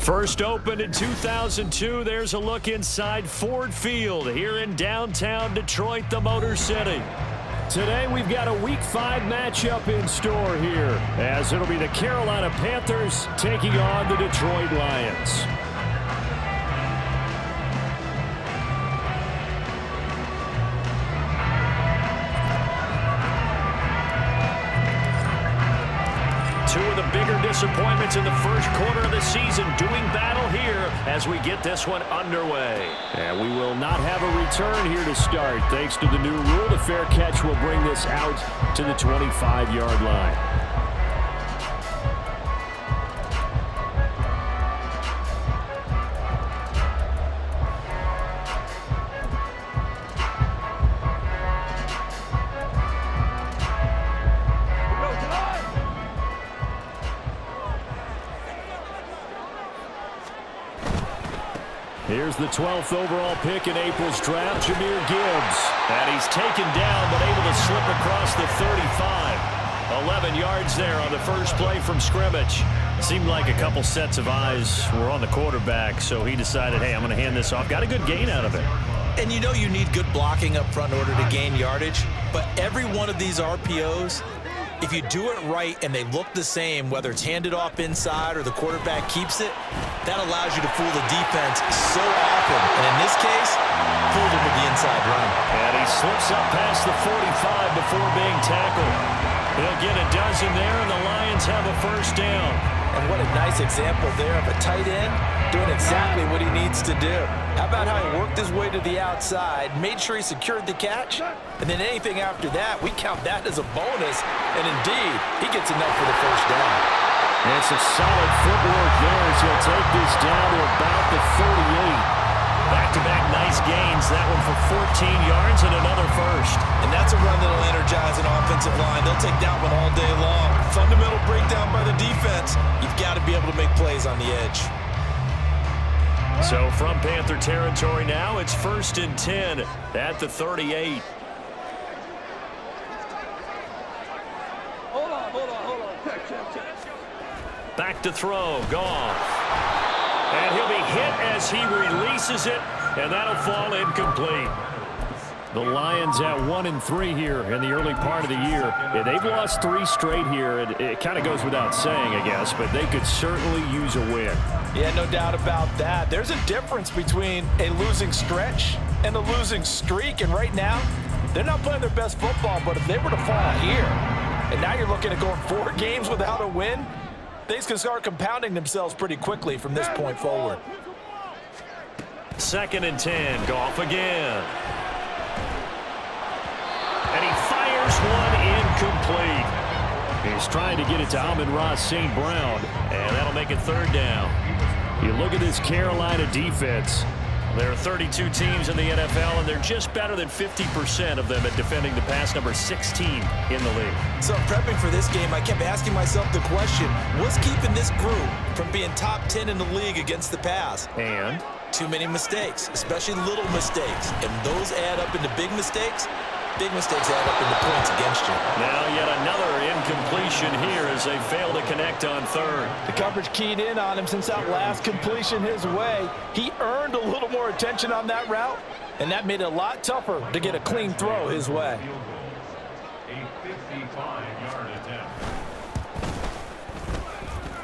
First opened in 2002, there's a look inside Ford Field here in downtown Detroit, the Motor City. Today we've got a Week 5 matchup in store here, as it'll be the Carolina Panthers taking on the Detroit Lions. Two of the bigger disappointments in the first quarter of the season doing battle here as we get this one underway. And we will not have a return here to start. Thanks to the new rule, the fair catch will bring this out to the 25-yard line. Here's the 12th overall pick in April's draft, Jahmyr Gibbs. And he's taken down, but able to slip across the 35. 11 yards there on the first play from scrimmage. Seemed like a couple sets of eyes were on the quarterback, so he decided, hey, I'm going to hand this off. Got a good gain out of it. And you know you need good blocking up front in order to gain yardage, but every one of these RPOs, if you do it right and they look the same, whether it's handed off inside or the quarterback keeps it, that allows you to fool the defense so often. And in this case, fooled him with the inside run. And he slips up past the 45 before being tackled. He'll get a dozen there, and the Lions have a first down. And what a nice example there of a tight end doing exactly what he needs to do. How about how he worked his way to the outside, made sure he secured the catch, and then anything after that, we count that as a bonus. And indeed, he gets enough for the first down. And some solid footwork there as he'll take this down to about the 38. Back-to-back nice gains. That one for 14 yards and another first. And that's a run that'll energize an offensive line. They'll take that one all day long. Fundamental breakdown by the defense. You've got to be able to make plays on the edge. So from Panther territory now, it's 1st and 10 at the 38. Hold on. Check. Back to throw, Goff. And he'll be hit as he releases it, and that'll fall incomplete. The Lions at 1-3 here in the early part of the year. Yeah, they've lost 3 straight here. It kind of goes without saying, I guess, but they could certainly use a win. Yeah, no doubt about that. There's a difference between a losing stretch and a losing streak, and right now, they're not playing their best football, but if they were to fall here, and now you're looking at going 4 games without a win, things can start compounding themselves pretty quickly from this point forward. 2nd and 10, Goff again. And he fires one incomplete. He's trying to get it to Amon-Ra St. Brown, and that'll make it 3rd down. You look at this Carolina defense. There are 32 teams in the NFL, and they're just better than 50% of them at defending the pass, number 16 in the league. So prepping for this game, I kept asking myself the question, what's keeping this group from being top 10 in the league against the pass? And? Too many mistakes, especially little mistakes. And those add up into big mistakes. Big mistakes add up into points against you. Now yet another incompletion here as they fail to connect on 3rd. The coverage keyed in on him since that last completion his way. He earned a little more attention on that route, and that made it a lot tougher to get a clean throw his way. A 55-yard attempt.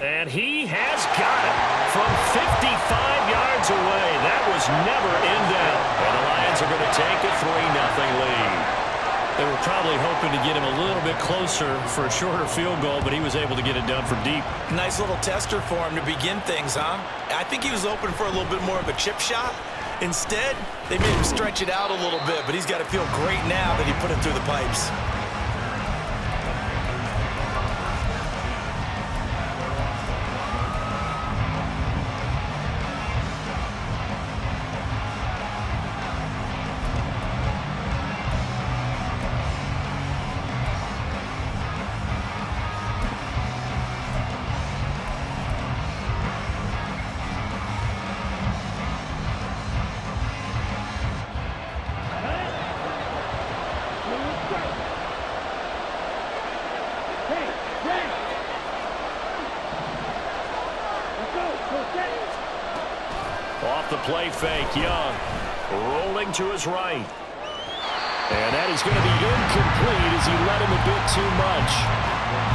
And he has got it from 55 yards away. That was never in doubt. And the Lions are going to take a 3-0 lead. They were probably hoping to get him a little bit closer for a shorter field goal, but he was able to get it done from deep. Nice little tester for him to begin things, huh? I think he was open for a little bit more of a chip shot. Instead, they made him stretch it out a little bit, but he's got to feel great now that he put it through the pipes. Off the play fake, Young rolling to his right. And that is going to be incomplete as he led him a bit too much.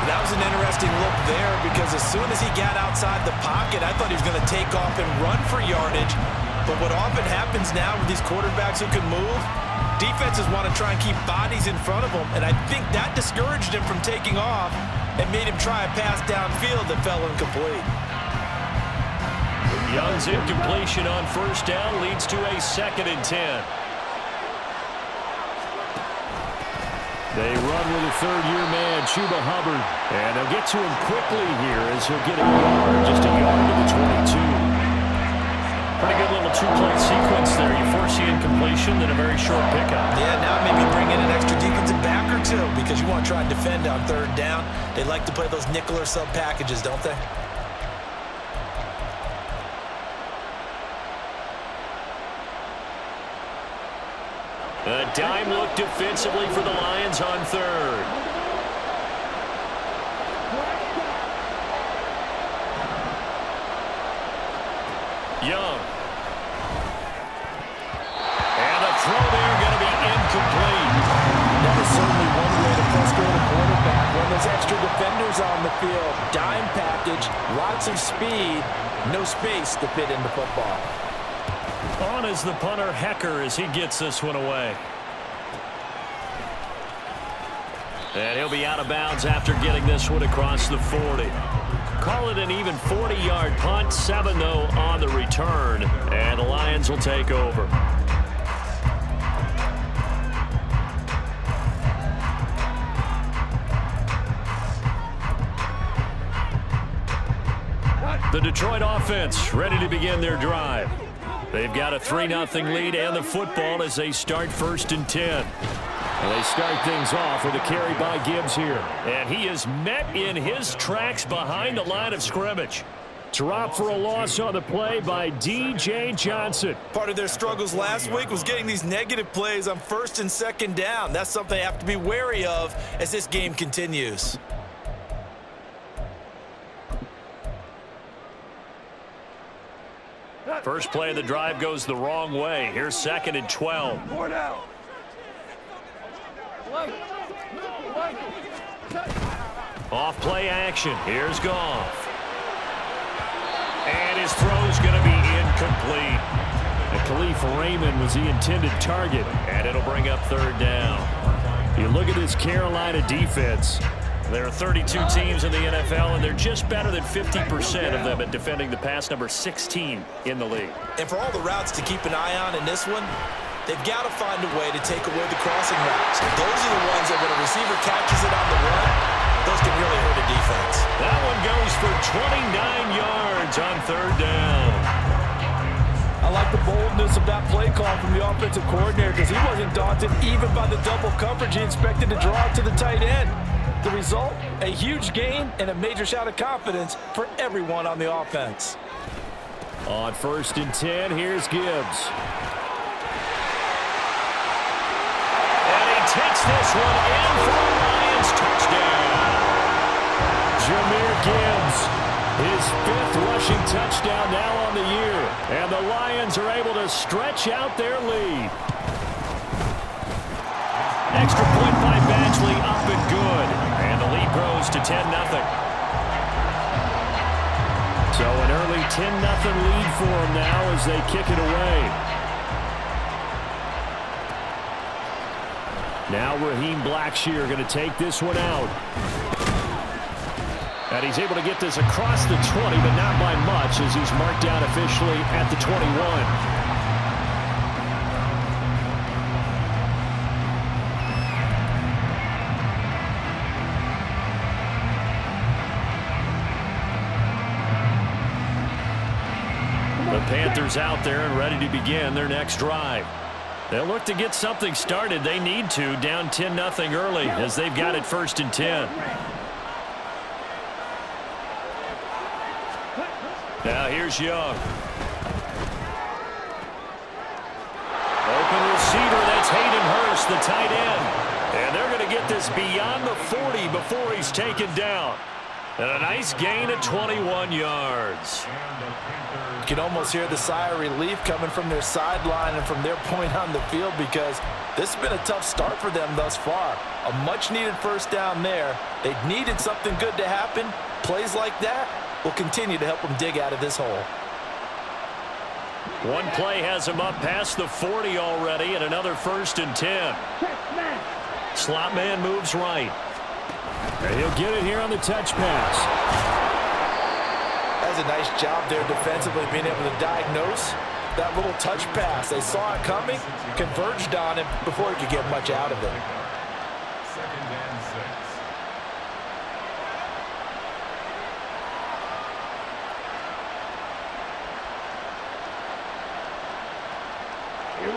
That was an interesting look there because as soon as he got outside the pocket, I thought he was going to take off and run for yardage. But what often happens now with these quarterbacks who can move, defenses want to try and keep bodies in front of them, and I think that discouraged him from taking off and made him try a pass downfield that fell incomplete. Young's incompletion on first down leads to a 2nd and 10. They run with a third-year man, Chuba Hubbard. And they'll get to him quickly here as he'll get a yard, just a yard to the 22. Pretty good little two-play sequence there. You force the incompletion, then a very short pickup. Yeah, now maybe bring in an extra defensive back or two because you want to try and defend on third down. They like to play those nickel or sub packages, don't they? A dime look defensively for the Lions on third. Young. And the throw there going to be incomplete. That is certainly one way to frustrate a quarterback when there's extra defenders on the field. Dime package, lots of speed, no space to fit into football. On is the punter, Hecker, as he gets this one away. And he'll be out of bounds after getting this one across the 40. Call it an even 40-yard punt, 7 though on the return, and the Lions will take over. The Detroit offense ready to begin their drive. They've got a 3-0 lead and the football as they start 1st and 10. And they start things off with a carry by Gibbs here. And he is met in his tracks behind the line of scrimmage. Drop for a loss on the play by D.J. Johnson. Part of their struggles last week was getting these negative plays on 1st and 2nd down. That's something they have to be wary of as this game continues. First play of the drive goes the wrong way. Here's 2nd and 12. Off play action. Here's Goff. And his throw's going to be incomplete. And Khalif Raymond was the intended target. And it'll bring up 3rd down. You look at this Carolina defense. There are 32 teams in the NFL, and they're just better than 50% of them at defending the pass, number 16 in the league. And for all the routes to keep an eye on in this one, they've got to find a way to take away the crossing routes. Those are the ones that when a receiver catches it on the run, those can really hurt a defense. That one goes for 29 yards on 3rd down. I like the boldness of that play call from the offensive coordinator because he wasn't daunted even by the double coverage he expected to draw to the tight end. The result, a huge gain and a major shot of confidence for everyone on the offense. On 1st and 10, here's Gibbs. And he takes this one in for a Lions touchdown. Jahmyr Gibbs, his 5th rushing touchdown now on the year. And the Lions are able to stretch out their lead. Extra point by Badgley, up and good. And the lead grows to 10-0. So an early 10-0 lead for them now as they kick it away. Now Raheem Blackshear going to take this one out. And he's able to get this across the 20, but not by much as he's marked down officially at the 21. The Panthers out there and ready to begin their next drive. They'll look to get something started. They need to, down 10-0 early as they've got it 1st and 10. Now here's Young. Open receiver, that's Hayden Hurst, the tight end. And they're going to get this beyond the 40 before he's taken down. And a nice gain of 21 yards. You can almost hear the sigh of relief coming from their sideline and from their point on the field, because this has been a tough start for them thus far. A much-needed first down there. They needed something good to happen. Plays like that will continue to help them dig out of this hole. One play has him up past the 40 already, and another 1st and 10. Slot man moves right. And he'll get it here on the touch pass. That's a nice job there defensively, being able to diagnose that little touch pass. They saw it coming, converged on him before he could get much out of it. 2nd and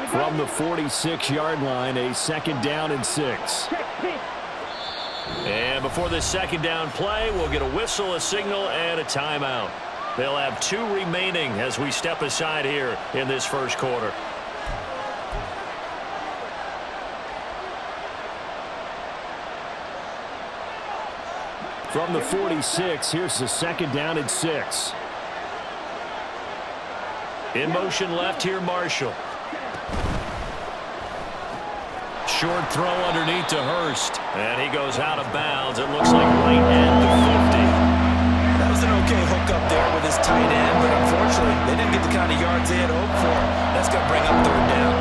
6. From the 46-yard line, a 2nd down and 6. And before this 2nd down play, we'll get a whistle, a signal, and a timeout. They'll have 2 remaining as we step aside here in this 1st quarter. From the 46, here's the 2nd down and 6. In motion left here, Marshall. Short throw underneath to Hurst. And he goes out of bounds. It looks like right at the 50. That was an okay hook up there with his tight end, but unfortunately, they didn't get the kind of yards they had hoped for. That's going to bring up 3rd down.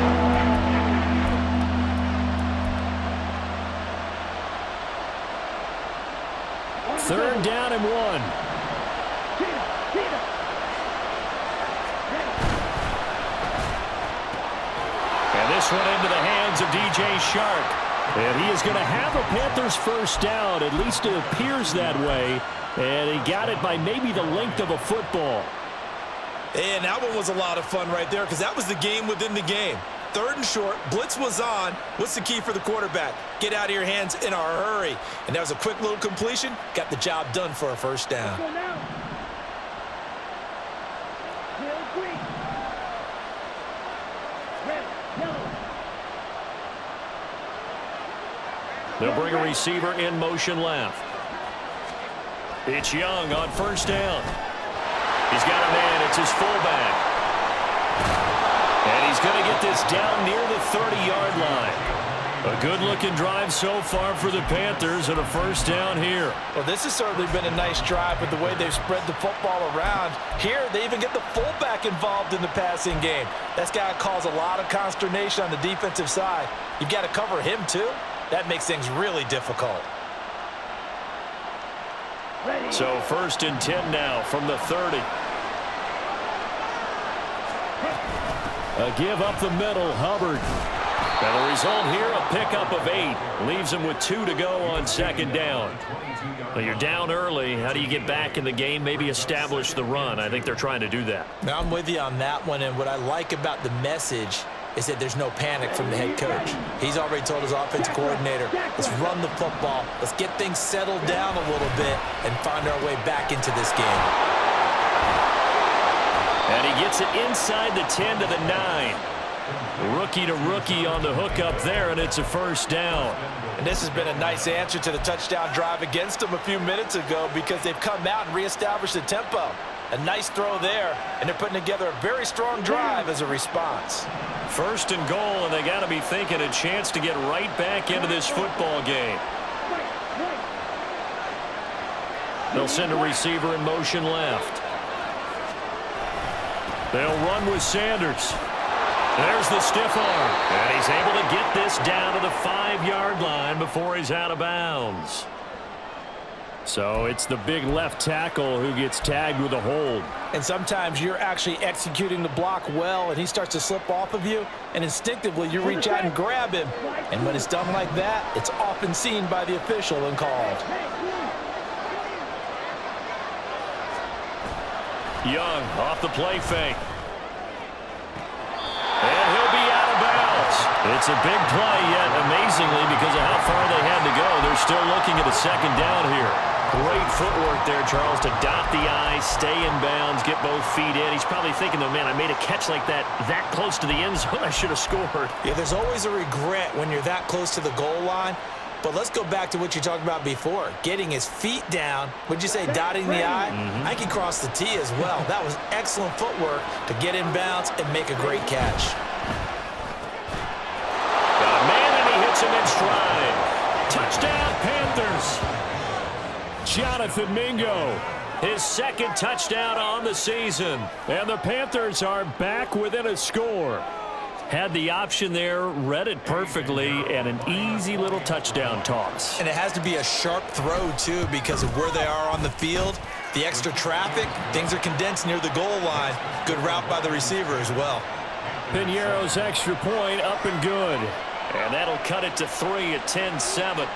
Third down and 1. This one into the hands of DJ Shark. And he is going to have a Panthers 1st down. At least it appears that way. And he got it by maybe the length of a football. And that one was a lot of fun right there, because that was the game within the game. 3rd and short, blitz was on. What's the key for the quarterback? Get out of your hands in a hurry. And that was a quick little completion. Got the job done for a 1st down. They'll bring a receiver in motion left. It's Young on 1st down. He's got a man. It's his fullback. And he's going to get this down near the 30-yard line. A good-looking drive so far for the Panthers, and a 1st down here. Well, this has certainly been a nice drive with the way they've spread the football around. Here, they even get the fullback involved in the passing game. That's got to cause a lot of consternation on the defensive side. You've got to cover him, too. That makes things really difficult. So 1st and 10 now from the 30. A give up the middle, Hubbard. And the result here, a pickup of 8. Leaves him with 2 to go on 2nd down. Well, you're down early. How do you get back in the game? Maybe establish the run. I think they're trying to do that. Now, I'm with you on that one, and what I like about the message is that there's no panic from the head coach. He's already told his offensive coordinator, let's run the football, let's get things settled down a little bit and find our way back into this game. And he gets it inside the 10 to the 9. Rookie to rookie on the hook up there, and it's a 1st down. And this has been a nice answer to the touchdown drive against them a few minutes ago, because they've come out and reestablished the tempo. A nice throw there, and they're putting together a very strong drive as a response. 1st and goal, and they got to be thinking a chance to get right back into this football game. They'll send a receiver in motion left. They'll run with Sanders. There's the stiff arm, and he's able to get this down to the 5-yard line before he's out of bounds. So it's the big left tackle who gets tagged with a hold. And sometimes you're actually executing the block well, and he starts to slip off of you, and instinctively you reach out and grab him. And when it's done like that, it's often seen by the official and called. Young off the play fake. And he'll be out of bounds. It's a big play, yet amazingly, because of how far they had to go, they're still looking at a 2nd down here. Great footwork there, Charles, to dot the I, stay in bounds, get both feet in. He's probably thinking, though, man, I made a catch like that close to the end zone. I should have scored. Yeah, there's always a regret when you're that close to the goal line. But let's go back to what you talked about before, getting his feet down. Would you say dotting the I? I think he crossed the T as well. That was excellent footwork to get in bounds and make a great catch. Got a man, and he hits him in stride. Touchdown, Panthers. Jonathan Mingo, his second touchdown on the season. And the Panthers are back within a score. Had the option there, read it perfectly, and an easy little touchdown toss. And it has to be a sharp throw, too, because of where they are on the field. The extra traffic, things are condensed near the goal line. Good route by the receiver as well. Piñeiro's extra point up and good. And that'll cut it to 3 at 10-7.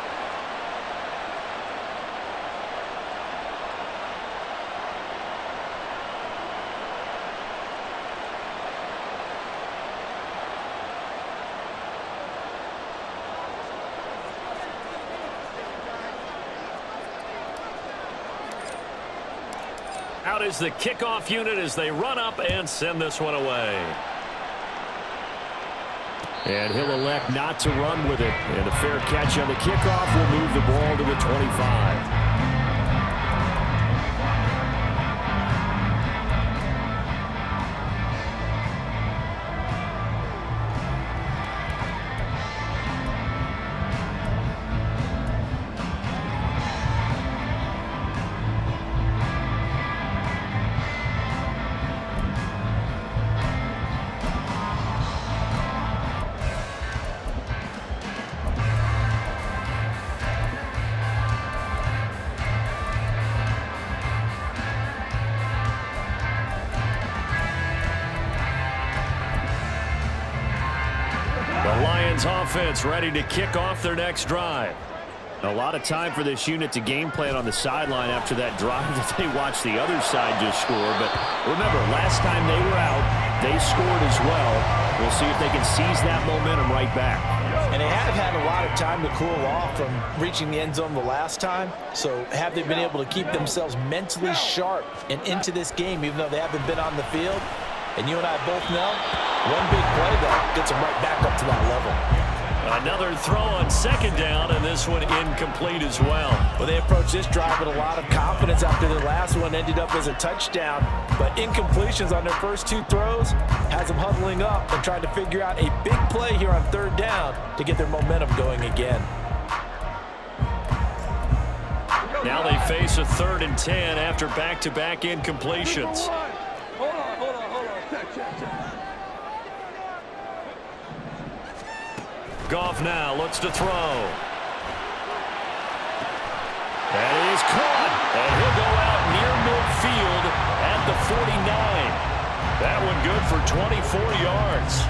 Out is the kickoff unit as they run up and send this one away. And he'll elect not to run with it. And a fair catch on the kickoff will move the ball to the 25. Offense ready to kick off their next drive. A lot of time for this unit to game plan on the sideline after that drive that they watched the other side just score. But remember, last time they were out, they scored as well. We'll see if they can seize that momentum right back. And they have had a lot of time to cool off from reaching the end zone the last time. So have they been able to keep themselves mentally sharp and into this game, even though they haven't been on the field? And you and I both know, one big play, though, gets them right back up to that level. Another throw on second down, and this one incomplete as well. Well, they approached this drive with a lot of confidence after the last one ended up as a touchdown. But incompletions on their first two throws has them huddling up and trying to figure out a big play here on third down to get their momentum going again. Now they face a 3rd and 10 after back-to-back incompletions. Hold on. Goff now looks to throw. That is caught, and he'll go out near midfield at the 49. That one good for 24 yards.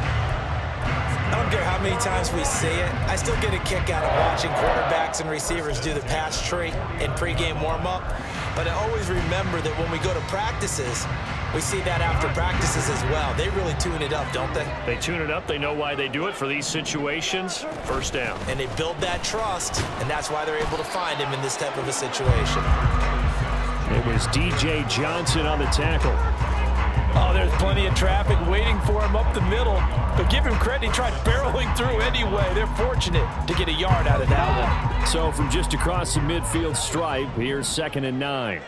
I don't care how many times we see it. I still get a kick out of watching quarterbacks and receivers do the pass tree in pregame warm-up. But I always remember that when we go to practices, we see that after practices as well. They really tune it up, don't they? They tune it up. They know why they do it for these situations. First down. And they build that trust, and that's why they're able to find him in this type of a situation. It was DJ Johnson on the tackle. Oh, there's plenty of traffic waiting for him up the middle. But give him credit, he tried barreling through anyway. They're fortunate to get a yard out of that one. So from just across the midfield stripe, here's 2nd and 9.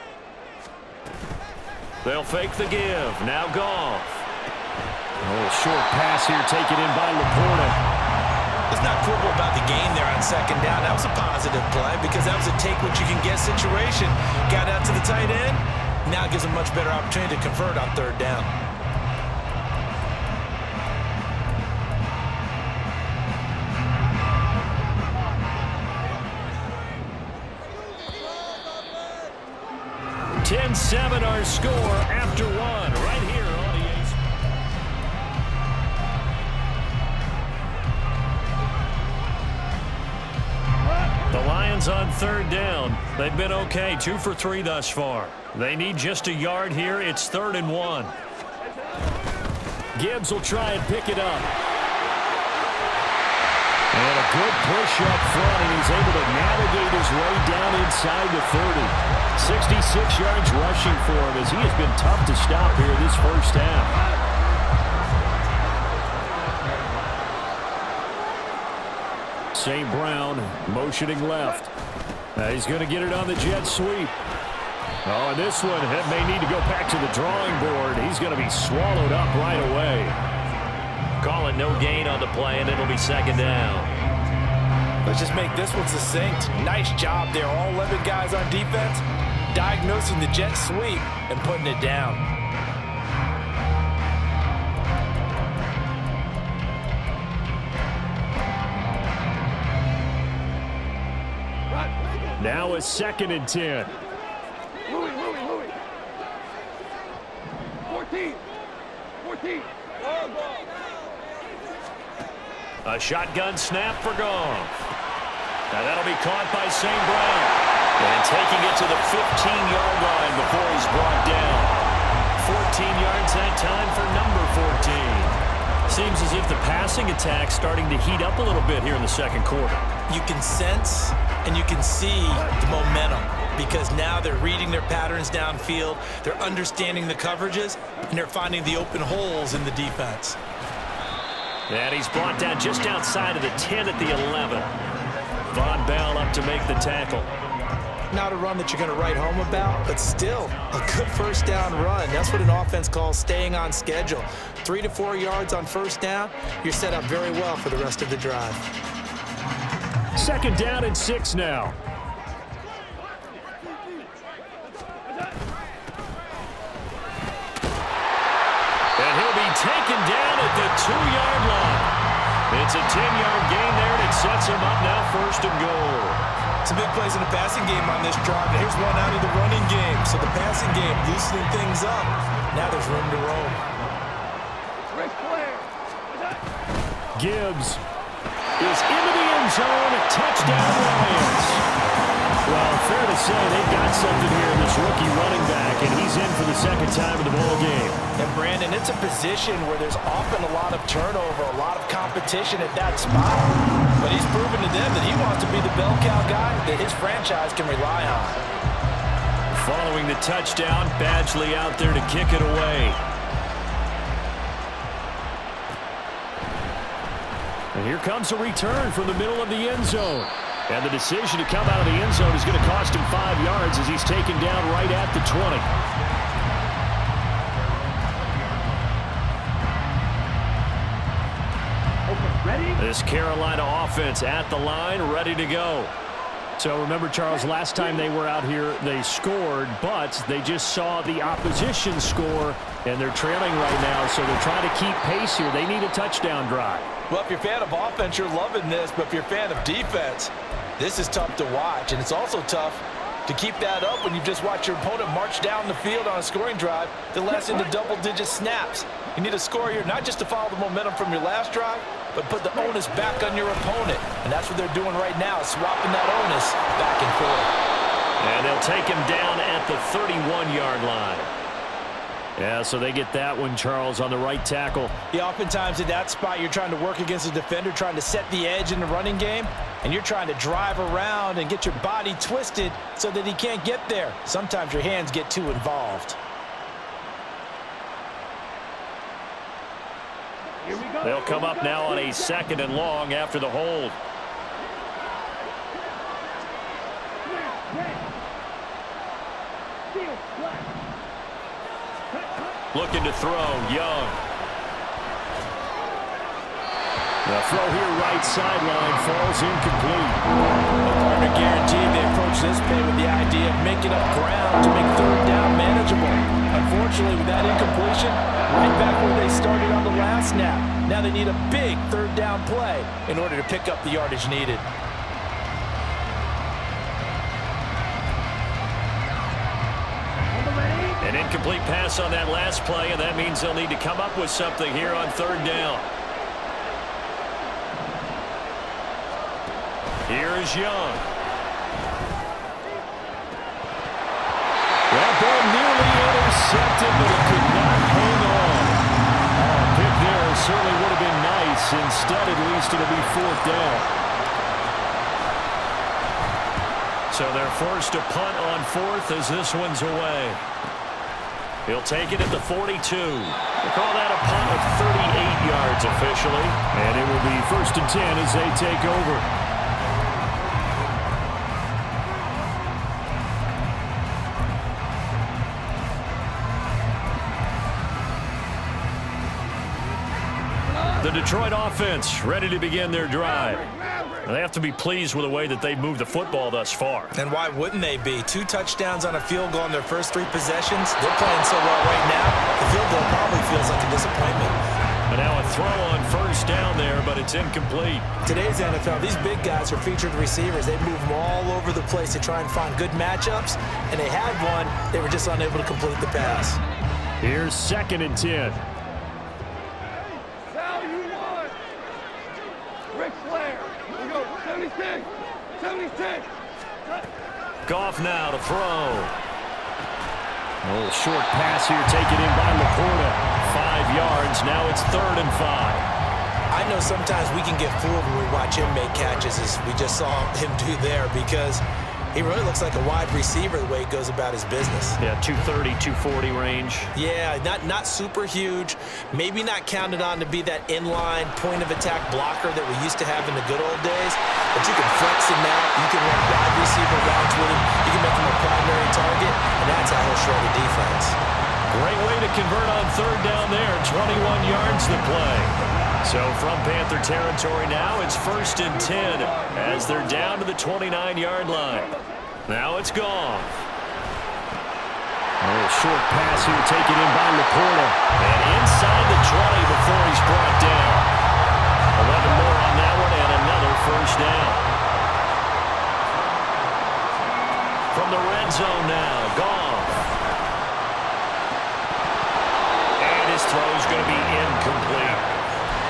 They'll fake the give. Now Goff. Oh, short pass here taken in by Laporta. Let's not quibble about the gain there on 2nd down. That was a positive play because that was a take-what-you-can-get situation. Got out to the tight end. Now it gives them a much better opportunity to convert on 3rd down. (10-7) our score after one right here on the The Lions on 3rd down. They've been okay, 2 for 3 thus far. They need just a yard here. It's 3rd and 1. Gibbs will try and pick it up. And a good push up front, and he's able to navigate his way down inside the 30. 66 yards rushing for him as he has been tough to stop here this first half. St. Brown motioning left. He's going to get it on the jet sweep. Oh, and this one may need to go back to the drawing board. He's going to be swallowed up right away. Call it no gain on the play, and it'll be second down. Let's just make this one succinct. Nice job there. All 11 guys on defense diagnosing the jet sweep and putting it down. Now a 2nd and 10. Louis. 14. A shotgun snap for Goff. Now that'll be caught by St. Brown. And taking it to the 15-yard line before he's brought down. 14 yards that time for number 14. Seems as if the passing attack's starting to heat up a little bit here in the second quarter. You can sense and you can see the momentum because now they're reading their patterns downfield, they're understanding the coverages, and they're finding the open holes in the defense. And he's brought down just outside of the 10 at the 11. Von Bell up to make the tackle. Not a run that you're going to write home about, but still a good first down run. That's what an offense calls staying on schedule. 3 to 4 yards on first down, you're set up very well for the rest of the drive. 2nd down and 6 now. And he'll be taken down at the 2-yard line. It's a 10-yard gain there, and it sets him up now 1st and goal. Some big plays in the passing game on this drive. Here's one out of the running game. So the passing game loosening things up. Now there's room to roam. Gibbs is into the end zone. Touchdown, Lions. Well, fair to say they've got something here in this rookie running back, and he's in for the 2nd time in the ball game. And Brandon, it's a position where there's often a lot of turnover, a lot of competition at that spot. But he's proven to them that he wants to be the bell cow guy that his franchise can rely on. Following the touchdown, Badgley out there to kick it away. And here comes a return from the middle of the end zone. And the decision to come out of the end zone is going to cost him 5 yards as he's taken down right at the 20. This Carolina offense at the line, ready to go. So remember, Charles, last time they were out here, they scored, but they just saw the opposition score, and they're trailing right now, so they're trying to keep pace here. They need a touchdown drive. Well, if you're a fan of offense, you're loving this, but if you're a fan of defense, this is tough to watch, and it's also tough to keep that up when you just watch your opponent march down the field on a scoring drive that lasts into double-digit snaps. You need a score here, not just to follow the momentum from your last drive, but put the onus back on your opponent. And that's what they're doing right now, swapping that onus back and forth. And they'll take him down at the 31-yard line. Yeah, so they get that one, Charles, on the right tackle. Yeah, oftentimes at that spot, you're trying to work against a defender, trying to set the edge in the running game, and you're trying to drive around and get your body twisted so that he can't get there. Sometimes your hands get too involved. They'll come up now on a 2nd and long after the hold. Looking to throw, Young. The throw here right sideline falls incomplete. The partner guaranteed they approach this play with the idea of making up ground to make 3rd down manageable. Unfortunately, with that incompletion, right back where they started on the last snap. Now they need a big 3rd down play in order to pick up the yardage needed. An incomplete pass on that last play, and that means they'll need to come up with something here on 3rd down. Here's Young. That ball nearly intercepted, but it could not hang on. A pick there certainly would have been nice. Instead, at least it'll be 4th down. So they're forced to punt on 4th as this one's away. He'll take it at the 42. They call that a punt of 38 yards officially. And it will be 1st and 10 as they take over. The Detroit offense ready to begin their drive. They have to be pleased with the way that they've moved the football thus far. And why wouldn't they be? 2 touchdowns on a field goal in their first 3 possessions. They're playing so well right now, the field goal probably feels like a disappointment. And now a throw on first down there, but it's incomplete. Today's NFL, these big guys are featured receivers. They move them all over the place to try and find good matchups, and they had one. They were just unable to complete the pass. Here's 2nd and 10. Sal, you won. Rick Flair. Here we go. 76. 76. Goff now to throw. A little short pass here taken in by Laporta. 5 yards. Now it's 3rd and 5. I know sometimes we can get fooled when we watch him make catches, as we just saw him do there, because he really looks like a wide receiver the way he goes about his business. Yeah, 230, 240 range. Yeah, not super huge. Maybe not counted on to be that inline point-of-attack blocker that we used to have in the good old days. But you can flex him out. You can run wide receiver routes with him. You can make him a primary target, and that's how he'll shred a defense. Great way to convert on 3rd down there. 21 yards to play. So from Panther territory now, it's 1st and 10 as they're down to the 29-yard line. Now it's Goff. A little short pass here taken in by Laporta. And inside the 20 before he's brought down. 11 more on that one and another first down. From the red zone now, Goff. And his throw's going to be incomplete.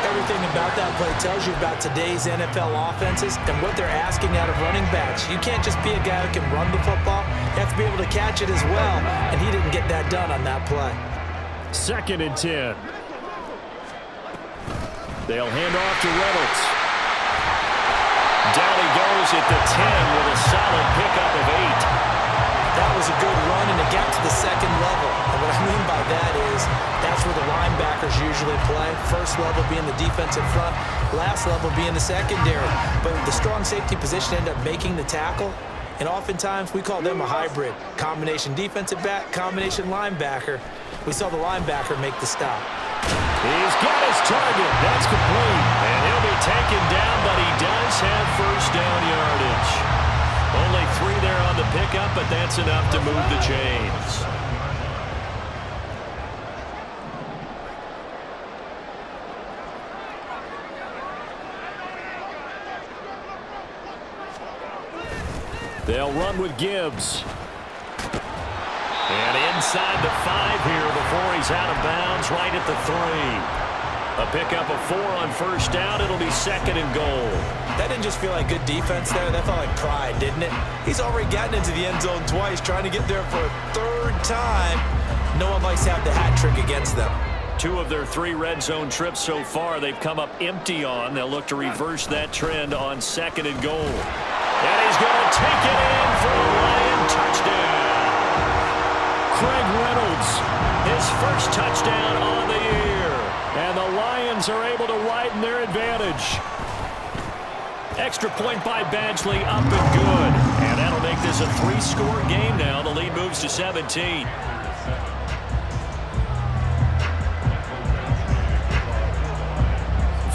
Everything about that play tells you about today's NFL offenses and what they're asking out of running backs. You can't just be a guy who can run the football. You have to be able to catch it as well, and he didn't get that done on that play. 2nd and 10. They'll hand off to Reynolds. Down he goes at the 10 with a solid pickup of 8. That was a good run, and it got to the 2nd level. And what I mean by that is that's where the linebackers usually play. First level being the defensive front, last level being the secondary. But the strong safety position ended up making the tackle, and oftentimes we call them a hybrid. Combination defensive back, combination linebacker. We saw the linebacker make the stop. He's got his target. That's complete. And he'll be taken down, but he does have first down yardage. Only 3 there on the pickup, but that's enough to move the chains. They'll run with Gibbs. And inside the 5 here before he's out of bounds, right at the 3. A pickup of 4 on first down. It'll be 2nd and goal. That didn't just feel like good defense there. That felt like pride, didn't it? He's already gotten into the end zone twice, trying to get there for a 3rd time. No one likes to have the hat trick against them. 2 of their 3 red zone trips so far they've come up empty on. They'll look to reverse that trend on 2nd and goal. And he's going to take it in for a Lion touchdown. Craig Reynolds, his first touchdown on the year. And the Lions are able to widen their advantage. Extra point by Badgley, up and good. And that'll make this a 3-score game now. The lead moves to 17.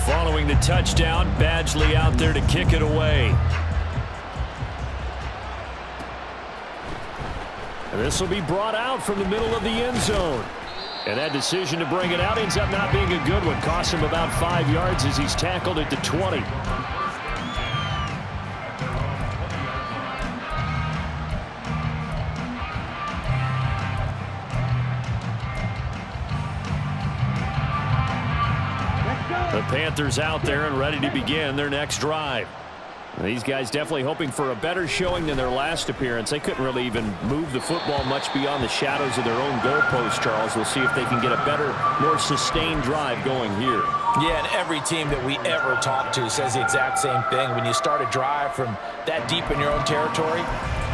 Following the touchdown, Badgley out there to kick it away. And this will be brought out from the middle of the end zone. And that decision to bring it out ends up not being a good one. Cost him about 5 yards as he's tackled at the 20. The Panthers out there and ready to begin their next drive. These guys definitely hoping for a better showing than their last appearance. They couldn't really even move the football much beyond the shadows of their own goalpost, Charles. We'll see if they can get a better, more sustained drive going here. Yeah, and every team that we ever talk to says the exact same thing. When you start a drive from that deep in your own territory,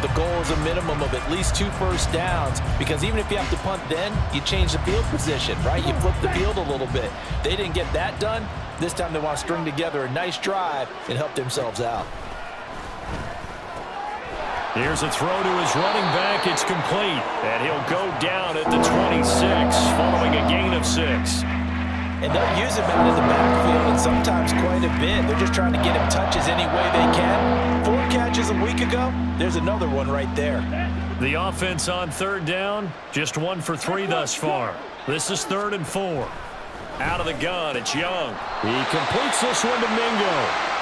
the goal is a minimum of at least 2 first downs, because even if you have to punt then, you change the field position, right? You flip the field a little bit. They didn't get that done. This time they want to string together a nice drive and help themselves out. Here's a throw to his running back. It's complete. And he'll go down at the 26 following a gain of 6. and they'll use him out in the backfield, and sometimes quite a bit. They're just trying to get him touches any way they can. 4 catches a week ago, there's another one right there. The offense on third down, just 1 for 3 thus far. This is 3rd and 4. Out of the gun, it's Young. He completes this one to Mingo.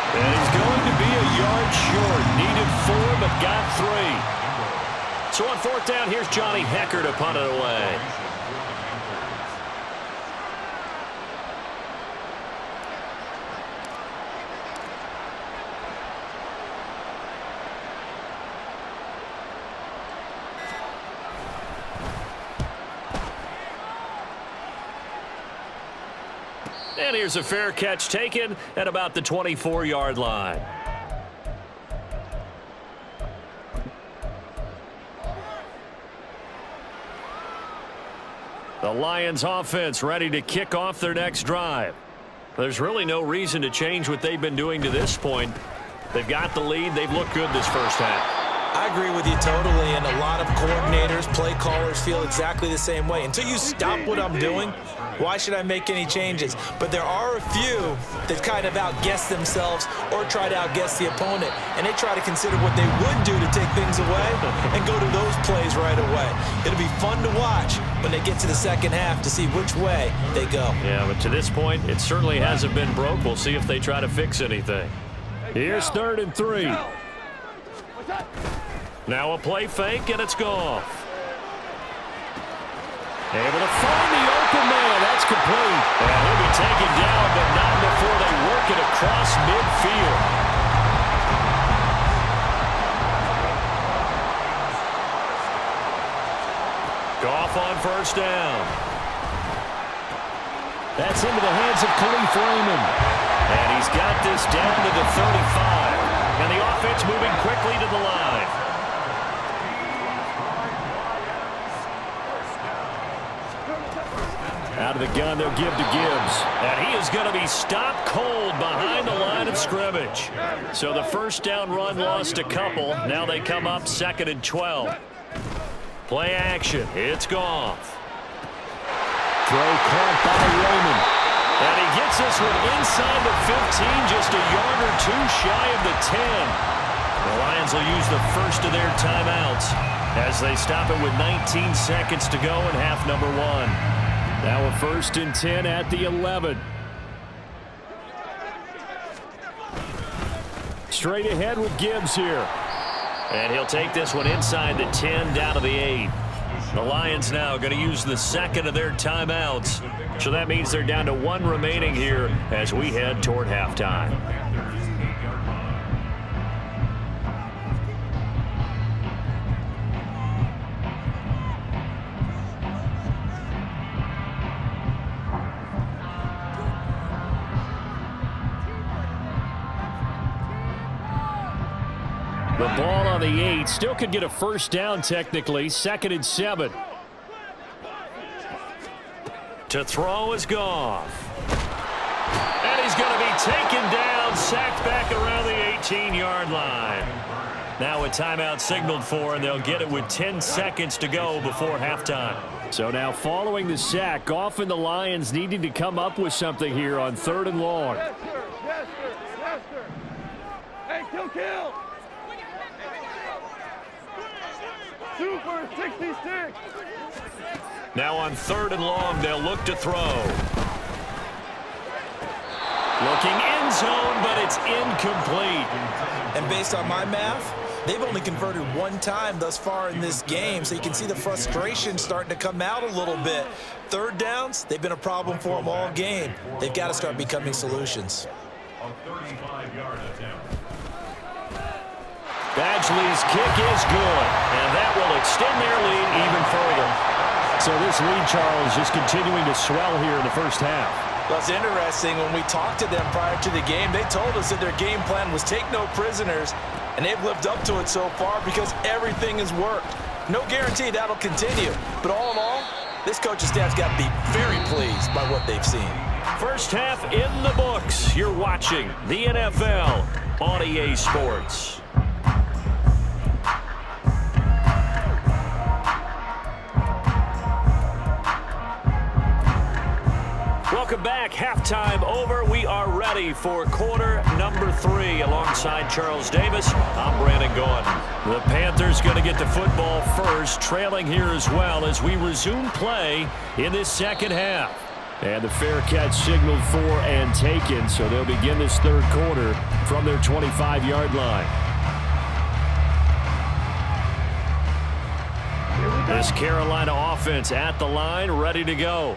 And he's going to be a yard short. Needed 4, but got 3. So on 4th down, here's Johnny Hecker to punt it away. And here's a fair catch taken at about the 24-yard line. The Lions offense ready to kick off their next drive. There's really no reason to change what they've been doing to this point. They've got the lead. They've looked good this first half. I agree with you totally, and a lot of coordinators, play callers feel exactly the same way. Until you stop what I'm doing, why should I make any changes? But there are a few that kind of outguess themselves or try to outguess the opponent, and they try to consider what they would do to take things away and go to those plays right away. It'll be fun to watch when they get to the second half to see which way they go. Yeah, but to this point, it certainly hasn't been broke. We'll see if they try to fix anything. Here's 3rd and 3. Now a play fake, and it's gone. Able to find the open man. That's complete. And he'll be taken down, but not before they work it across midfield. Goff on 1st down. That's into the hands of Khalif Raymond. And he's got this down to the 35. And the offense moving quickly to the line. Out of the gun, they'll give to Gibbs. And he is going to be stopped cold behind the line of scrimmage. So the 1st down run lost a couple. Now they come up 2nd and 12. Play action. It's Goff. Throw caught by Raymond. And he gets this one inside the 15, just a yard or 2 shy of the 10. The Lions will use the first of their timeouts as they stop it with 19 seconds to go in half number 1. Now a 1st and 10 at the 11. Straight ahead with Gibbs here. And he'll take this one inside the 10 down to the 8. The Lions now going to use the 2nd of their timeouts. So that means they're down to 1 remaining here as we head toward halftime. The ball on the 8. Still could get a 1st down technically. 2nd and 7. To throw is Goff. And he's going to be taken down, sacked back around the 18-yard line. Now a timeout signaled for, and they'll get it with 10 seconds to go before halftime. So now following the sack, Goff and the Lions needing to come up with something here on 3rd and long. Yes, sir. Yes, sir. Yes, sir. Hey, kill. 2 for 66. Now on 3rd and long, they'll look to throw. Looking end zone, but it's incomplete. And based on my math, they've only converted 1 time thus far in this game, so you can see the frustration starting to come out a little bit. 3rd downs, they've been a problem for them all game. They've got to start becoming solutions. Badgley's kick is good, and that will extend their lead even further. So this lead, Charles, just continuing to swell here in the first half. Well, it's interesting. When we talked to them prior to the game, they told us that their game plan was take no prisoners, and they've lived up to it so far because everything has worked. No guarantee that'll continue, but all in all, this coaching staff's got to be very pleased by what they've seen. First half in the books. You're watching the NFL on EA Sports. Welcome back. Halftime over. We are ready for quarter number 3. Alongside Charles Davis, I'm Brandon Gaudin. The Panthers going to get the football first, trailing here as well as we resume play in this second half. And the fair catch signaled for and taken, so they'll begin this third quarter from their 25-yard line. This Carolina offense at the line, ready to go.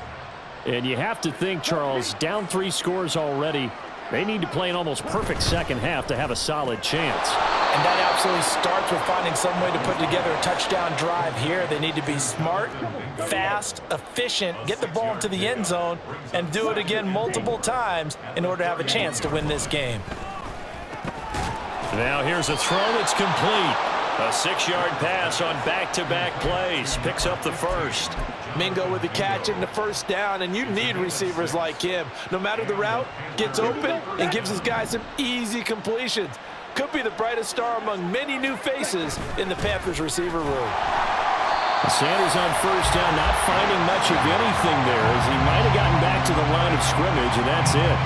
And you have to think, Charles, down 3 scores already. They need to play an almost perfect second half to have a solid chance. And that absolutely starts with finding some way to put together a touchdown drive here. They need to be smart, fast, efficient, get the ball into the end zone, and do it again multiple times in order to have a chance to win this game. Now here's a throw that's complete. A 6-yard pass on back-to-back plays. Picks up the first. Mingo with the catch and the first down, and you need receivers like him. No matter the route, gets open and gives his guys some easy completions. Could be the brightest star among many new faces in the Panthers receiver room. Sanders on first down, not finding much of anything there as he might have gotten back to the line of scrimmage, and that's it.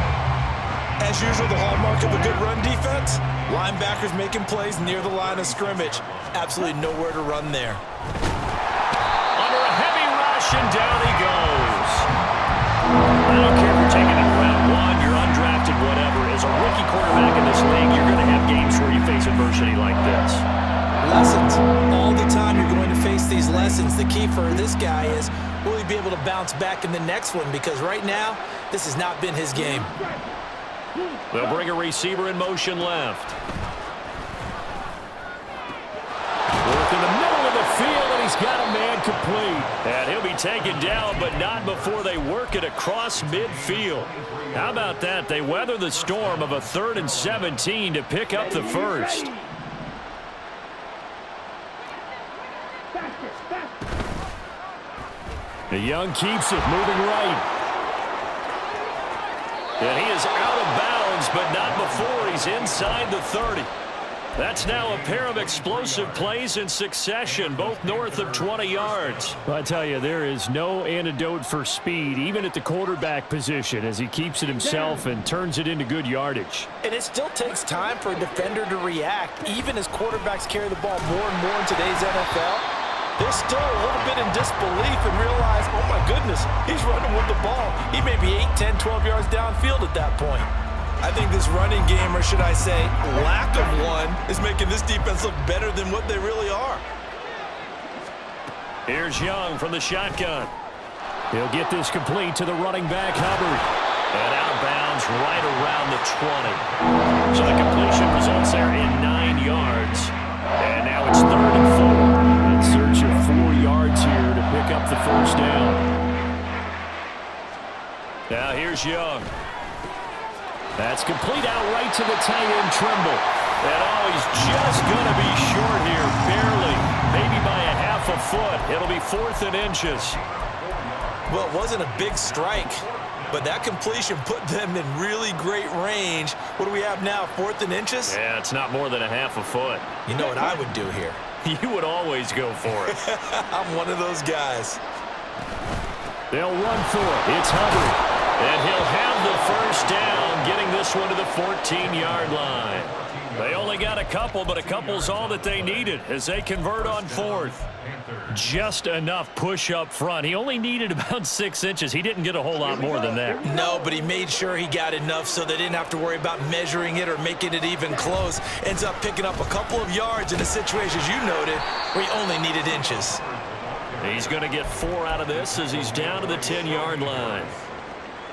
As usual, the hallmark of a good run defense, linebackers making plays near the line of scrimmage. Absolutely nowhere to run there. Under a heavy rush, and down he goes. I don't care if you're taking it round 1, you're undrafted, whatever. As a rookie quarterback in this league, you're going to have games where you face adversity like this. Lessons. All the time you're going to face these lessons. The key for this guy is, will he be able to bounce back in the next one? Because right now, this has not been his game. They'll bring a receiver in motion left. Work in the middle of the field, and he's got a man complete. And he'll be taken down, but not before they work it across midfield. How about that? They weather the storm of a 3rd and 17 to pick up the first. The Young keeps it, moving right. And he is out of bounds, but not before he's inside the 30. That's now a pair of explosive plays in succession, both north of 20 yards. Well, I tell you, there is no antidote for speed, even at the quarterback position, as he keeps it himself and turns it into good yardage. And it still takes time for a defender to react, even as quarterbacks carry the ball more and more in today's NFL. They're still a little bit in disbelief and realize, oh my goodness, he's running with the ball. He may be 8, 10, 12 yards downfield at that point. I think this running game, or should I say lack of one, is making this defense look better than what they really are. Here's Young from the shotgun. He'll get this complete to the running back, Hubbard. And out of bounds right around the 20. So the completion results there in 9 yards. And now it's 3rd and 4. In search of 4 yards here to pick up the first down. Now here's Young. That's complete out right to the tight end, Trimble. And oh, he's just going to be short here, barely. Maybe by a half a foot. It'll be 4th and inches. Well, it wasn't a big strike, but that completion put them in really great range. What do we have now, 4th and inches? Yeah, it's not more than a half a foot. You know what I would do here? You would always go for it. I'm one of those guys. They'll run for it. It's Hubbard. And he'll have the first down, getting this one to the 14-yard line. They only got a couple, but a couple's all that they needed as they convert on 4th. Just enough push up front. He only needed about 6 inches. He didn't get a whole lot more than that. No, but he made sure he got enough so they didn't have to worry about measuring it or making it even close. Ends up picking up a couple of yards in a situation, as you noted, where he only needed inches. He's going to get 4 out of this as he's down to the 10-yard line.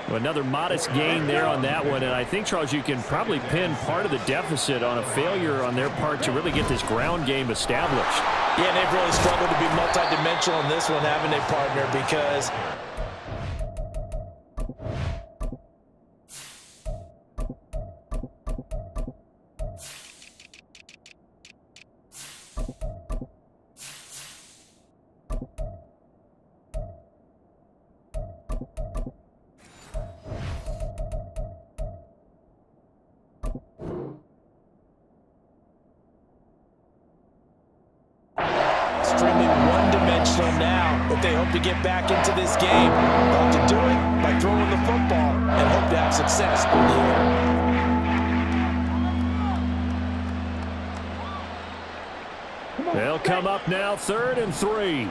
Well, another modest gain there on that one, and I think, Charles, you can probably pin part of the deficit on a failure on their part to really get this ground game established. Yeah, they've really struggled to be multidimensional in this one, haven't they, partner? Because extremely one-dimensional now, but they hope to get back into this game. They'll have to do it by throwing the football. come up now, 3rd and 3.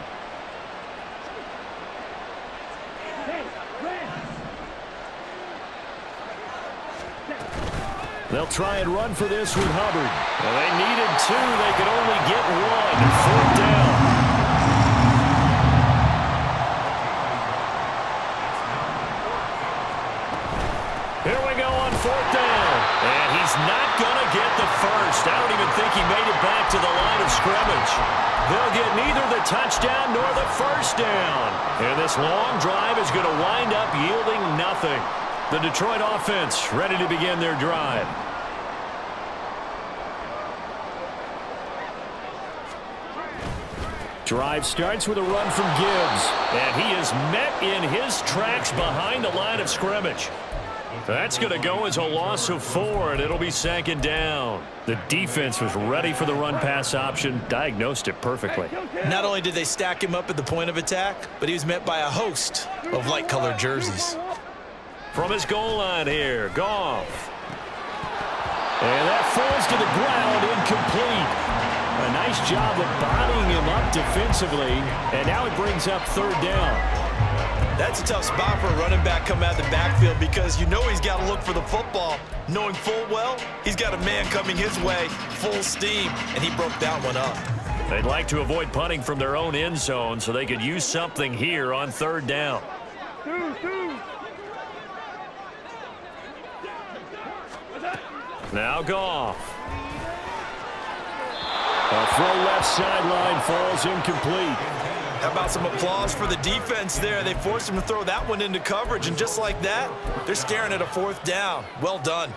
They'll try and run for this with Hubbard. Well, they needed 2. They could only get 1. 4th down. Here we go on 4th down. And he's not going to get the first. I don't even think he made it back to the line of scrimmage. They'll get neither the touchdown nor the first down. And this long drive is going to wind up yielding nothing. The Detroit offense ready to begin their drive. Drive starts with a run from Gibbs. And he is met in his tracks behind the line of scrimmage. That's going to go as a loss of 4, and it'll be 2nd down. The defense was ready for the run-pass option, diagnosed it perfectly. Not only did they stack him up at the point of attack, but he was met by a host of light-colored jerseys. From his goal line here, Goff. And that falls to the ground, incomplete. A nice job of bodying him up defensively, and now it brings up 3rd down. That's a tough spot for a running back coming out of the backfield because you know he's got to look for the football, knowing full well he's got a man coming his way, full steam, and he broke that one up. They'd like to avoid punting from their own end zone so they could use something here on 3rd down. Now Goff. A throw left sideline falls incomplete. How about some applause for the defense there? They forced him to throw that one into coverage, and just like that, they're staring at a 4th down. Well done.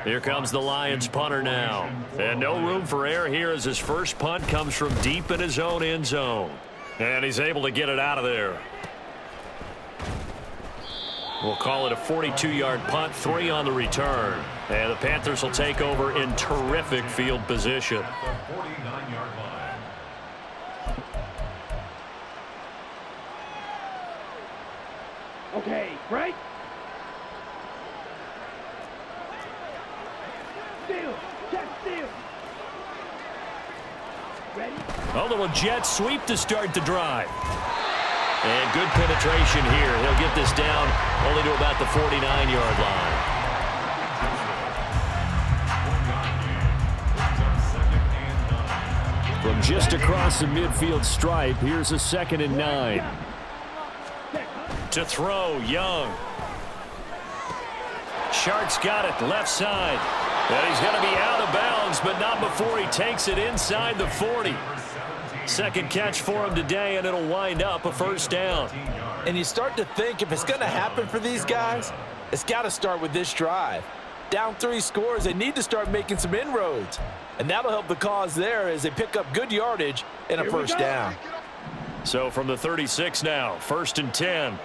Here comes the Lions punter now. And no room for error here as his first punt comes from deep in his own end zone. And he's able to get it out of there. We'll call it a 42-yard punt, 3 on the return. And the Panthers will take over in terrific field position. Okay, right? Steal! Check steal! Ready? A little jet sweep to start the drive. And good penetration here. He'll get this down only to about the 49-yard line. From just across the midfield stripe, here's a 2nd and 9. To throw, Young. Shark's got it, left side. And he's going to be out of bounds, but not before he takes it inside the 40. Second catch for him today, and it'll wind up a 1st down. And you start to think if it's going to happen for these guys, it's got to start with this drive. Down 3 scores, they need to start making some inroads. And that'll help the cause there as they pick up good yardage and a 1st down. So from the 36 now, 1st and 10.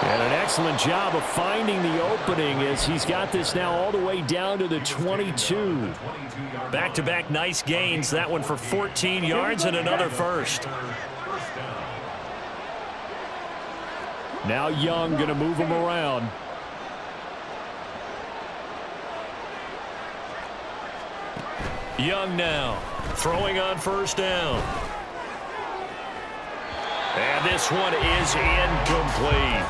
And an excellent job of finding the opening as he's got this now all the way down to the 22. Back-to-back nice gains. That one for 14 yards and another 1st. Now Young going to move him around. Young now throwing on 1st down. And this one is incomplete.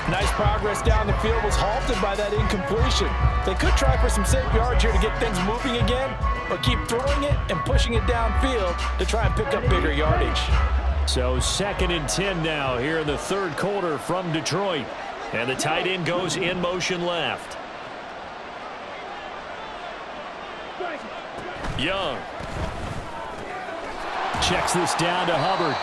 Nice progress down the field was halted by that incompletion. They could try for some safe yards here to get things moving again, or keep throwing it and pushing it downfield to try and pick up bigger yardage. So 2nd and 10 now here in the 3rd quarter from Detroit. And the tight end goes in motion left. Young checks this down to Hubbard.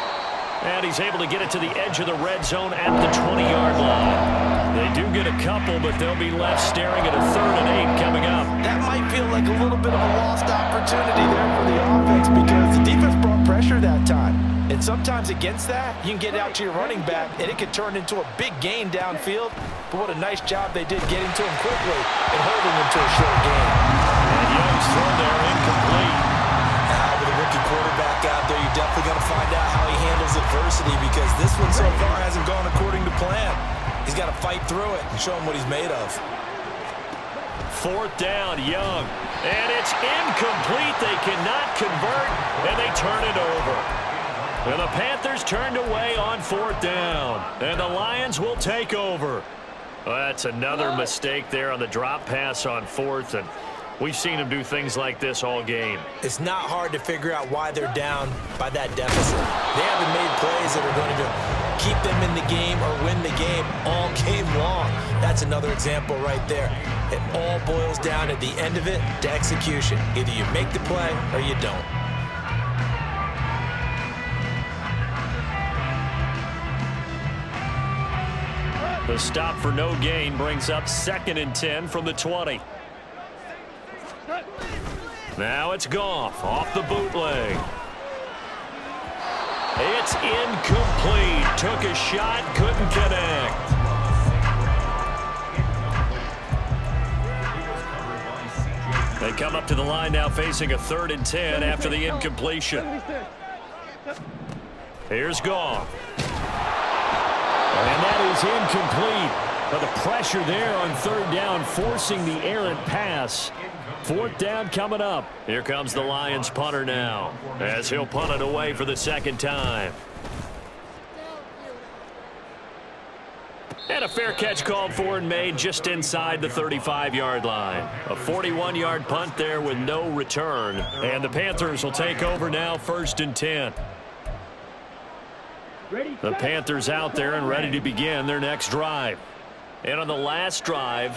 And he's able to get it to the edge of the red zone at the 20-yard line. They do get a couple, but they'll be left staring at a 3rd and 8 coming up. That might feel like a little bit of a lost opportunity there for the offense because the defense brought pressure that time. And sometimes against that, you can get out to your running back, and it could turn into a big gain downfield. But what a nice job they did getting to him quickly and holding him to a short gain. And Young's throw there incomplete. With a rookie quarterback out there, you're definitely going to find out how he handles adversity because this one so far hasn't gone according to plan. He's got to fight through it and show him what he's made of. 4th down, Young. And it's incomplete. They cannot convert, and they turn it over. And the Panthers turned away on 4th down. And the Lions will take over. Well, that's another mistake there on the drop pass on 4th, and we've seen them do things like this all game. It's not hard to figure out why they're down by that deficit. They haven't made plays that are going to keep them in the game or win the game all game long. That's another example right there. It all boils down at the end of it to execution. Either you make the play or you don't. The stop for no gain brings up 2nd and 10 from the 20. Now it's Goff off the bootleg. It's incomplete. Took a shot, couldn't connect. They come up to the line now facing a 3rd and 10 after the incompletion. Here's Goff. And that is incomplete. But the pressure there on 3rd down, forcing the errant pass. 4th down coming up. Here comes the Lions punter now, as he'll punt it away for the 2nd time. And a fair catch called for and made just inside the 35-yard line. A 41-yard punt there with no return. And the Panthers will take over now, 1st and 10. The Panthers out there and ready to begin their next drive. And on the last drive,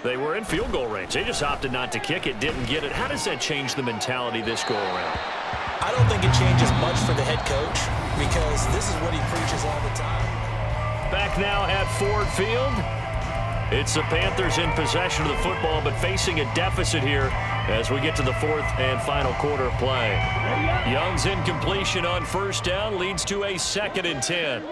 they were in field goal range. They just opted not to kick it, didn't get it. How does that change the mentality this go around? I don't think it changes much for the head coach because this is what he preaches all the time. Back now at Ford Field. It's the Panthers in possession of the football, but facing a deficit here as we get to the 4th and final quarter of play. Young's incompletion on 1st down leads to a 2nd and 10.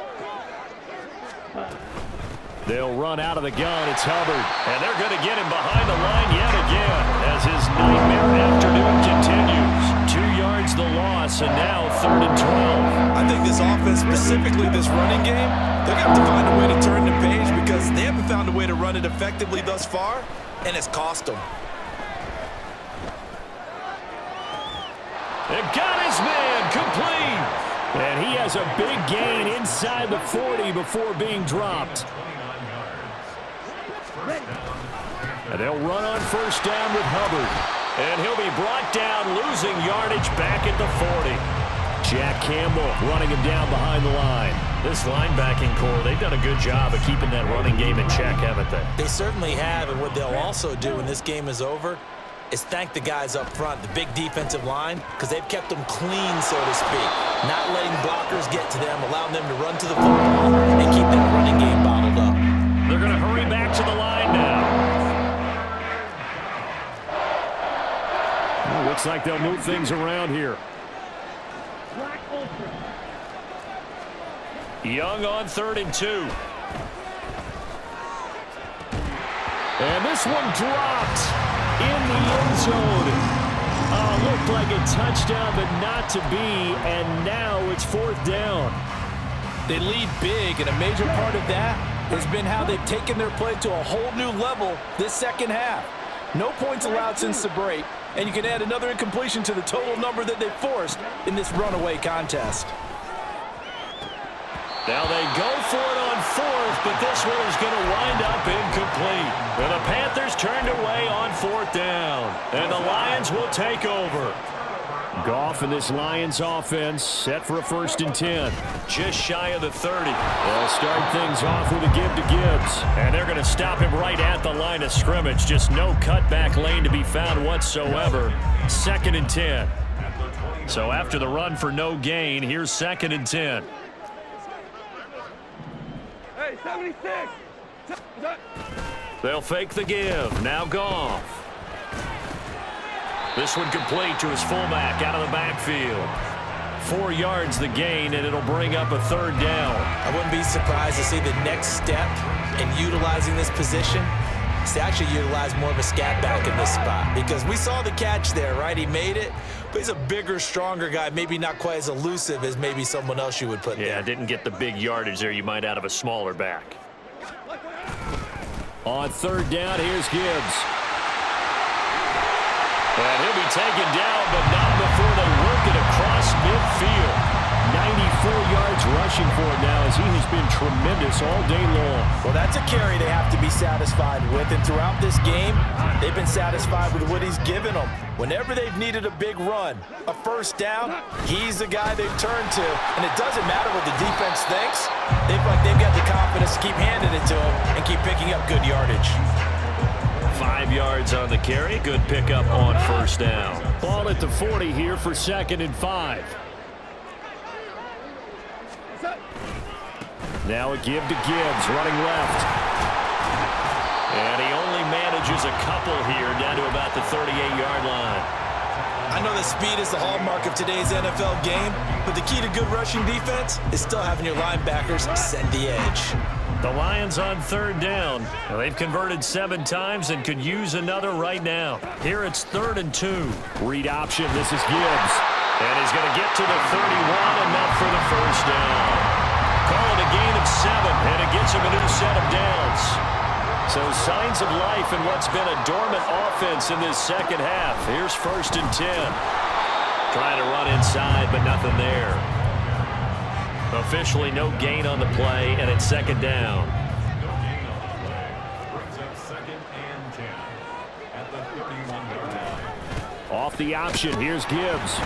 They'll run out of the gun. It's Hubbard. And they're going to get him behind the line yet again as his nightmare afternoon continues. 2 yards the loss, and now 3rd and 12. I think this offense, specifically this running game, they're going to have to find a way to turn the page because they haven't found a way to run it effectively thus far, and it's cost them. And got his man complete. And he has a big gain inside the 40 before being dropped. And they'll run on 1st down with Hubbard. And he'll be brought down, losing yardage back at the 40. Jack Campbell running him down behind the line. This linebacking core, they've done a good job of keeping that running game in check, haven't they? They certainly have, and what they'll also do when this game is over is thank the guys up front, the big defensive line, because they've kept them clean, so to speak. Not letting blockers get to them, allowing them to run to the football and keep that running game bottled up. They're going to hurry back to the line now. Well, looks like they'll move things around here. Young on 3rd and 2. And this one dropped in the end zone. Looked like a touchdown, but not to be. And now it's 4th down. They lead big, and a major part of that has been how they've taken their play to a whole new level this 2nd half. No points allowed since the break, and you can add another incompletion to the total number that they forced in this runaway contest. Now they go for it on 4th, but this one is going to wind up incomplete. And the Panthers turned away on 4th down, and the Lions will take over. Goff and this Lions offense set for a 1st and 10. Just shy of the 30. They'll start things off with a give to Gibbs. And they're going to stop him right at the line of scrimmage. Just no cutback lane to be found whatsoever. 2nd and 10. So after the run for no gain, here's 2nd and 10. Hey, 76. They'll fake the give. Now Goff. This one complete to his fullback out of the backfield. 4 yards the gain, and it'll bring up a 3rd down. I wouldn't be surprised to see the next step in utilizing this position is to actually utilize more of a scat back in this spot. Because we saw the catch there, right? He made it, but he's a bigger, stronger guy, maybe not quite as elusive as maybe someone else you would put there. Yeah, didn't get the big yardage there you might out of a smaller back. On third down, here's Gibbs. And he'll be taken down, but not before they work it across midfield. 94 yards rushing for it now as he has been tremendous all day long. Well, that's a carry they have to be satisfied with, and throughout this game, they've been satisfied with what he's given them. Whenever they've needed a big run, a first down, he's the guy they've turned to, and it doesn't matter what the defense thinks. They feel like they've got the confidence to keep handing it to him and keep picking up good yardage. 5 yards on the carry. Good pickup on first down. Ball at the 40 here for 2nd and 5. Now a give to Gibbs, running left. And he only manages a couple here down to about the 38-yard line. I know that speed is the hallmark of today's NFL game, but the key to good rushing defense is still having your linebackers set the edge. The Lions on third down. Now, they've converted 7 times and could use another right now. Here it's 3rd and 2. Read option, this is Gibbs. And he's going to get to the 31, enough for the first down. Call it a gain of 7, and it gets him a new set of downs. So signs of life in what's been a dormant offense in this second half. Here's 1st and 10. Trying to run inside, but nothing there. Officially no gain on the play, and it's 2nd down. Off the option, here's Gibbs.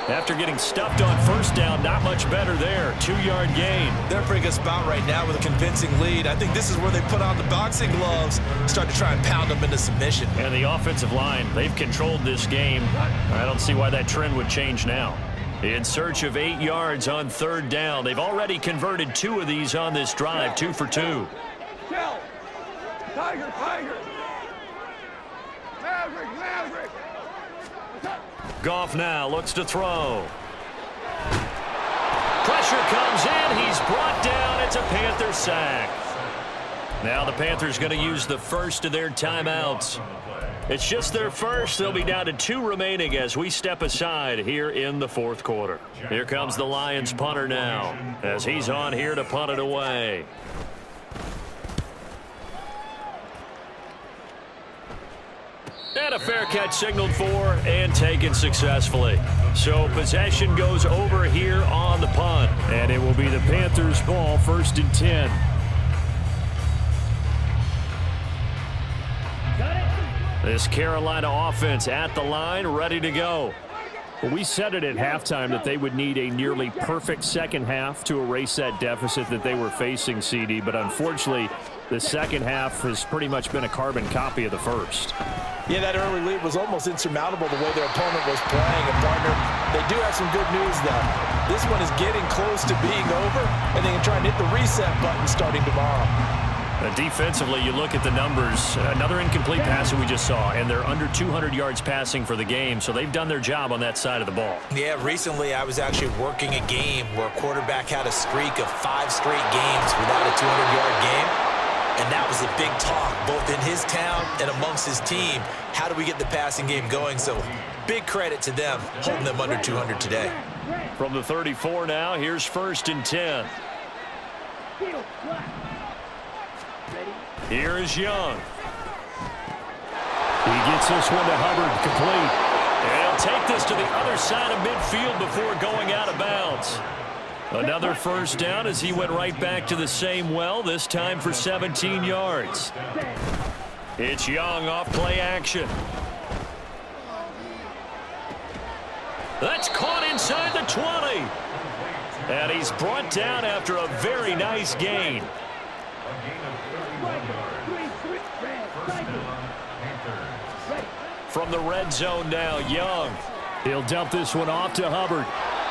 After getting stuffed on first down, not much better there. 2-yard gain. They're in a pretty good spot right now with a convincing lead. I think this is where they put on the boxing gloves, start to try and pound them into submission. And the offensive line, they've controlled this game. I don't see why that trend would change now. In search of 8 yards on 3rd down. They've already converted 2 of these on this drive, 2 for 2. Shell. Tiger, tiger. Maverick, Maverick. Goff now looks to throw. Pressure comes in. He's brought down. It's a Panther sack. Now the Panthers going to use the first of their timeouts. It's just their first. They'll be down to 2 remaining as we step aside here in the 4th quarter. Here comes the Lions punter now as he's on here to punt it away. And a fair catch signaled for and taken successfully. So possession goes over here on the punt. And it will be the Panthers' ball, 1st and 10. This Carolina offense at the line, ready to go. Well, we said it at halftime that they would need a nearly perfect second half to erase that deficit that they were facing, CD. But unfortunately, the second half has pretty much been a carbon copy of the first. Yeah, that early lead was almost insurmountable the way their opponent was playing. And, partner, they do have some good news, though. This one is getting close to being over, and they can try and hit the reset button starting tomorrow. Defensively, you look at the numbers. Another incomplete pass that we just saw, and they're under 200 yards passing for the game, so they've done their job on that side of the ball. Yeah, recently I was actually working a game where a quarterback had a streak of 5 straight games without a 200-yard game, and that was a big talk both in his town and amongst his team. How do we get the passing game going? So big credit to them holding them under 200 today. From the 34 now, here's 1st and 10. Here is Young. He gets this one to Hubbard, complete. And he'll take this to the other side of midfield before going out of bounds. Another first down as he went right back to the same well, this time for 17 yards. It's Young off play action. That's caught inside the 20. And he's brought down after a very nice gain. From the red zone now, Young. He'll dump this one off to Hubbard.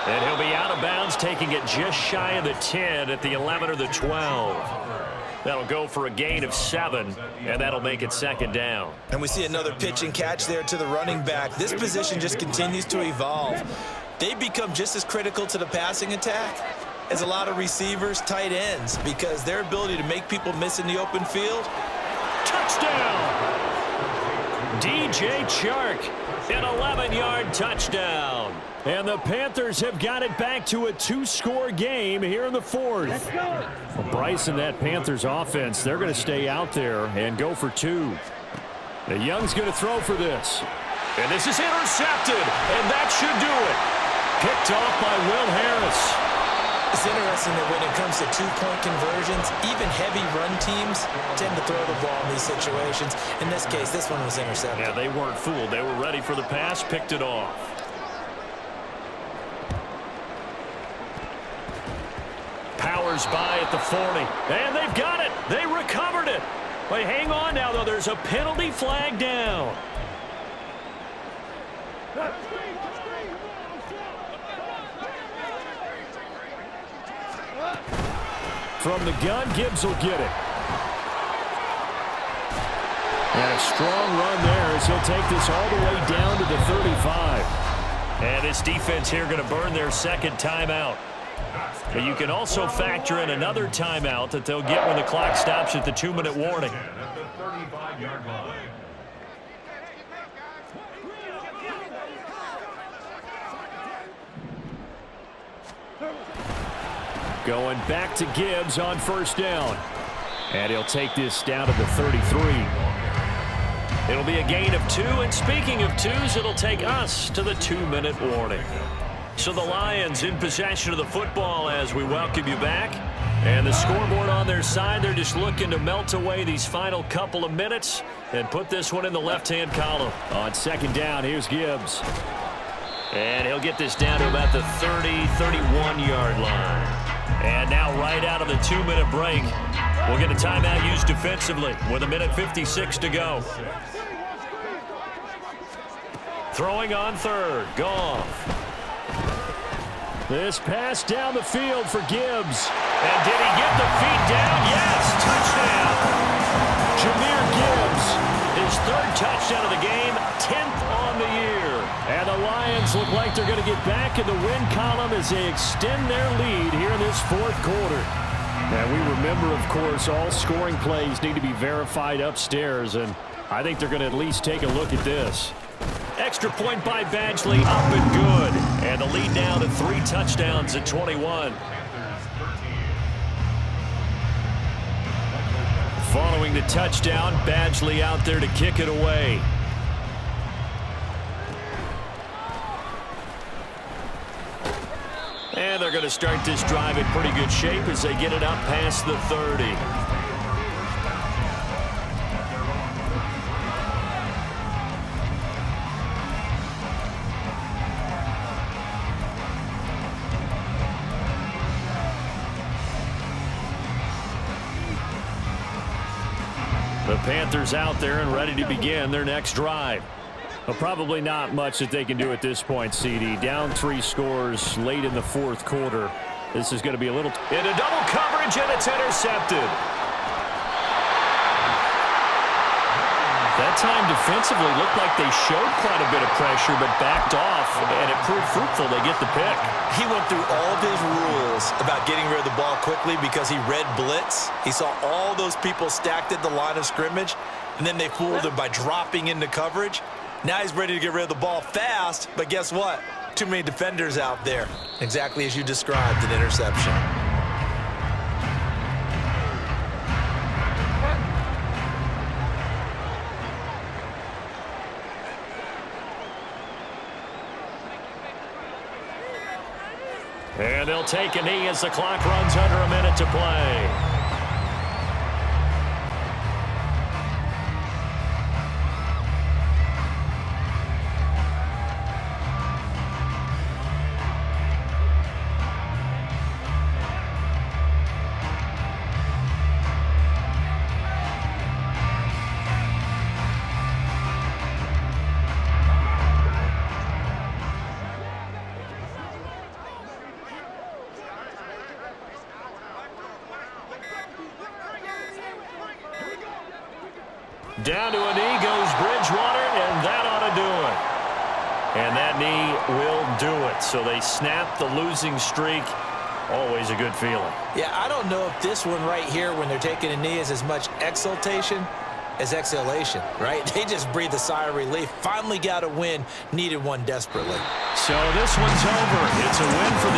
And he'll be out of bounds, taking it just shy of the 10 at the 11 or the 12. That'll go for a gain of 7, and that'll make it 2nd down. And we see another pitch and catch there to the running back. This position just continues to evolve. They become just as critical to the passing attack as a lot of receivers, tight ends, because their ability to make people miss in the open field. Touchdown! DJ Chark, an 11-yard touchdown. And the Panthers have got it back to a 2-score game here in the fourth. Well, Bryce and that Panthers offense, they're going to stay out there and go for 2. The Young's going to throw for this. And this is intercepted, and that should do it. Picked off by Will Harris. It's interesting that when it comes to two-point conversions, even heavy run teams tend to throw the ball in these situations. In this case, this one was intercepted. Yeah, they weren't fooled. They were ready for the pass, picked it off. Powers by at the 40. And they've got it. They recovered it. Wait, hang on now, though. There's a penalty flag down. From the gun, Gibbs will get it. And a strong run there as he'll take this all the way down to the 35. And this defense here going to burn their second timeout. But you can also factor in another timeout that they'll get when the clock stops at the 2-minute warning. Going back to Gibbs on first down. And he'll take this down to the 33. It'll be a gain of 2, and speaking of 2s, it'll take us to the 2-minute warning. So the Lions in possession of the football as we welcome you back. And the scoreboard on their side, they're just looking to melt away these final couple of minutes and put this one in the left-hand column. On second down, here's Gibbs. And he'll get this down to about the 30, 31-yard line. And now right out of the 2-minute break, we'll get a timeout used defensively with 1:56 to go. Throwing on third, Goff. This pass down the field for Gibbs. And did he get the feet down? Yes, touchdown. Jahmyr Gibbs. His third touchdown of the game, 10th on the year. And the Lions look like they're going to get back in the win column as they extend their lead here in this fourth quarter. And we remember, of course, all scoring plays need to be verified upstairs, and I think they're going to at least take a look at this. Extra point by Badgley, up and good. And the lead now to 3 touchdowns at 21. Following the touchdown, Badgley out there to kick it away. And they're going to start this drive in pretty good shape as they get it up past the 30. The Panthers out there and ready to begin their next drive. Well, probably not much that they can do at this point, CD. Down 3 scores late in the fourth quarter. This is going to be a little... Into double coverage, and it's intercepted. That time defensively looked like they showed quite a bit of pressure but backed off, and it proved fruitful. They get the pick. He went through all of his rules about getting rid of the ball quickly because he read blitz. He saw all those people stacked at the line of scrimmage, and then they fooled him by dropping into coverage. Now he's ready to get rid of the ball fast, but guess what? Too many defenders out there. Exactly as you described, an interception. And they'll take a knee as the clock runs under a minute to play. Down to a knee goes Bridgewater, and that ought to do it. And that knee will do it. So they snap the losing streak. Always a good feeling. Yeah, I don't know if this one right here, when they're taking a knee, is as much exultation as exhalation, right? They just breathed a sigh of relief. Finally got a win, needed one desperately. So this one's over. It's a win for